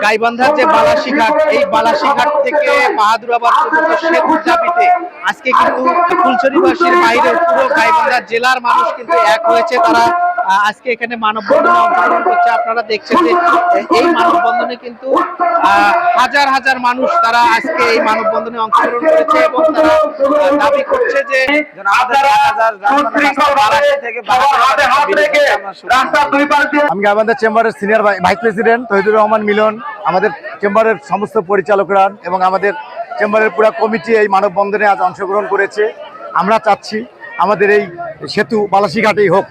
গাইবান্ধার যে বালাসীঘাট, এই বালাসীঘাট থেকে বাহাদুরাবাদ পর্যন্ত সেতুর দাবিতে আজকে কিন্তু ফুলছড়িবাসীর বাইরে পুরো গাইবান্ধা জেলার মানুষ কিন্তু এক হয়েছে। তারা আজকে এখানে মানববন্ধনে অংশগ্রহণ করছে। আপনারা দেখছেন যে এই মানববন্ধনে কিন্তু হাজার হাজার মানুষ তারা আজকে এই মানববন্ধনে অংশগ্রহণ করেছে এবং তারা দাবি করছে যে আমি গাইবান্ধা চেম্বারের senior vice president Tohidur Rahman Milon, আমাদের চেম্বারের সমস্ত পরিচালকরা এবং আমাদের চেম্বারের পুরো কমিটি এই মানববন্ধনে আজ অংশগ্রহণ করেছে। আমরা চাচ্ছি আমাদের এই সেতু বালাসীঘাটেই হোক।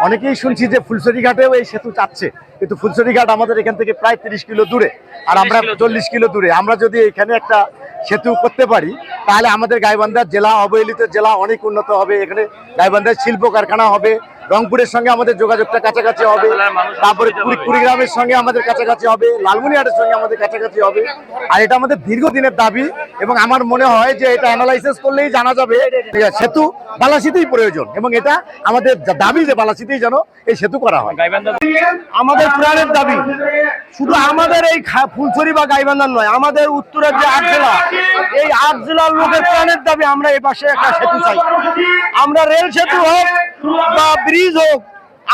অনেকেই শুনছি যে ফুলছড়িঘাটেও এই সেতু চাচ্ছে, কিন্তু ফুলছড়িঘাট আমাদের এখান থেকে প্রায় 30 কিলো দূরে, আর আমরা 40 কিলো দূরে। আমরা যদি এখানে একটা সেতু করতে পারি তাহলে আমাদের গাইবান্ধা জেলা, অবহেলিত জেলা অনেক উন্নত হবে। এখানে গাইবান্ধার শিল্প কারখানা হবে, রংপুরের সঙ্গে আমাদের যোগাযোগটা কাছাকাছি হবে, তারপরে কুড়িগ্রামের সঙ্গে আমাদের কাছাকাছি হবে, লালমনিরহাটের সঙ্গে আমাদের কাছাকাছি হবে। আর এটা আমাদের দীর্ঘদিনের দাবি এবং আমার মনে হয় যে এটা অ্যানালাইসিস করলেই জানা যাবে সেতু বালাসীতেই প্রয়োজন এবং এটা আমাদের দাবি যে বালাসীতেই যেন এই সেতু করা হয়। আমাদের প্রাণের দাবি শুধু আমাদের এই ফুলছড়ি বা গাইবান্ধার নয়, আমাদের উত্তরের যে 8 জেলা, এই 8 জেলার লোকের প্রাণের দাবি আমরা এই পাশে একটা সেতু চাই। আমরা রেল সেতু হোক বা ব্রিজ হোক,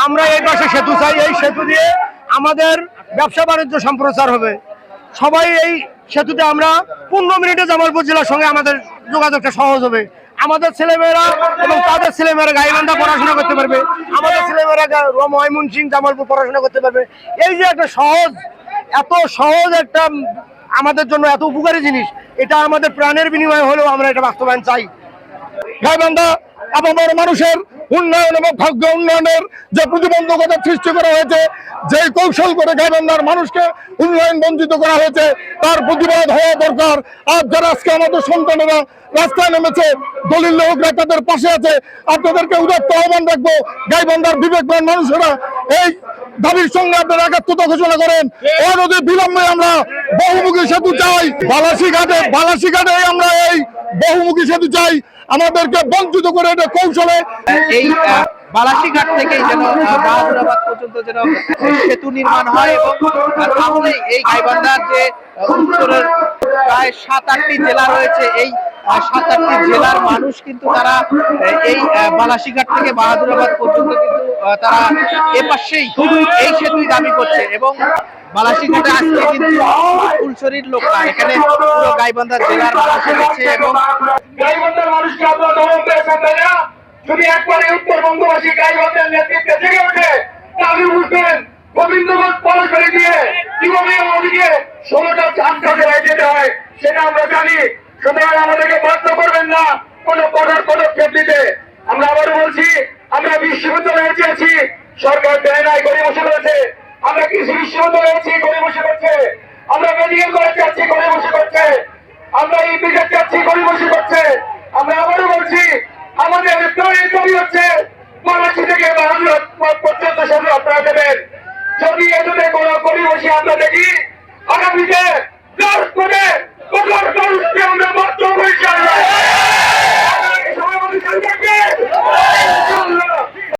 আমরা এই পাশে সেতু চাই। এই সেতু দিয়ে আমাদের ব্যবসা বাণিজ্য সম্প্রচার হবে। সবাই এই সেতুতে আমরা 15 মিনিটে জামালপুর জেলার সঙ্গে আমাদের যোগাযোগটা সহজ হবে। আমাদের ছেলেমেয়েরা এবং তাদের ছেলেমেয়েরা গাইবান্ধা পড়াশোনা করতে পারবে, আমাদের ছেলেমেয়েরা ময়মনসিংহ জামালপুর পড়াশোনা করতে পারবে। এই যে একটা সহজ, এত সহজ একটা আমাদের জন্য এত উপকারী জিনিস, এটা আমাদের প্রাণের বিনিময়ে হলেও আমরা এটা বাস্তবায়ন চাই। গাইবান্ধা আমাদের মানুষের উন্নয়ন এবং ভাগ্য উন্নয়নের যে প্রতিবন্ধকতা সৃষ্টি করা হয়েছে, যে কৌশল করে গাইবান্ধার মানুষকে উন্নয়ন বঞ্চিত করা হয়েছে, তার প্রতিবাদ হওয়া দরকার। আর যারা আজকে আমাদের সন্তানেরা রাস্তায় নেমেছে, দলিল লোকরা তাদের পাশে আছে, আপনাদেরকে উদাত্ত আহ্বান রাখবো, গাইবান্ধার বিবেকবান মানুষেরা এই দাবির সঙ্গে আপনারা একাত্মতা ঘোষণা করেন। অনতি বিলম্বে আমরা বহুমুখী সেতু চাই। বালাসীঘাটে আমরা এই বহুমুখী সেতু চাই। আমাদেরকে বঞ্চিত করে এটা কৌশলে এই বালাসীঘাট থেকে যেন বাহাদুরাবাদ পর্যন্ত যেন সেতু নির্মাণ হয় এবং তাহলে এই গাইবান্ধার যে উত্তরের প্রায় 7-8টি জেলা রয়েছে, এই 7-8টি জেলার মানুষ কিন্তু তারা এই বালাসীঘাট থেকে বাহাদুরাবাদ পর্যন্ত কিন্তু তারা এপাশেই এই সেতুই দাবি করছে। এবং বালাসীঘাটে আজকে কিন্তু ফুলছড়ির লোক না, এখানে পুরো গাইবান্ধা জেলার মানুষ এসেছে এবং গাইবান্ধার মানুষকে আপনারা দমন পেয়েছেন, তাই না? যদি একবারে উত্তরবঙ্গবাসী গাইবান্ধার নেতৃত্বে জেগে ওঠে তাহলে বুঝবেন গোবিন্দগঞ্জ পলাশবাড়ি দিয়ে কিভাবে আমাদেরকে 16টা চারটা জেলায় যেতে হয় সেটা আমরা জানি। সুতরাং আমাদেরকে বাধ্য করবেন না কোনো কঠোর পদক্ষেপ দিতে। আমরা আবারও বলছি, আমরা বিশ্ববিদ্যালয়ে চেয়েছি, সরকার দেয় নাই, করে বসে রয়েছে। আমরা কৃষি বিশ্ববিদ্যালয়ে আছি, করে বসে করছে। আমরা মেডিকেল কলেজ চাচ্ছি, করে বসে করছে। আমরা এই বিজেপি চাচ্ছি, করে বসে করছে। আমরা আবারও বলছি, আমাদের দাবি হচ্ছে বালাসী থেকে বাহাদুরাবাদ পর্যন্ত সেতু আপনারা দেবেন। যদি এটাতে কোনো গরিব আমরা দেখি আগামীতে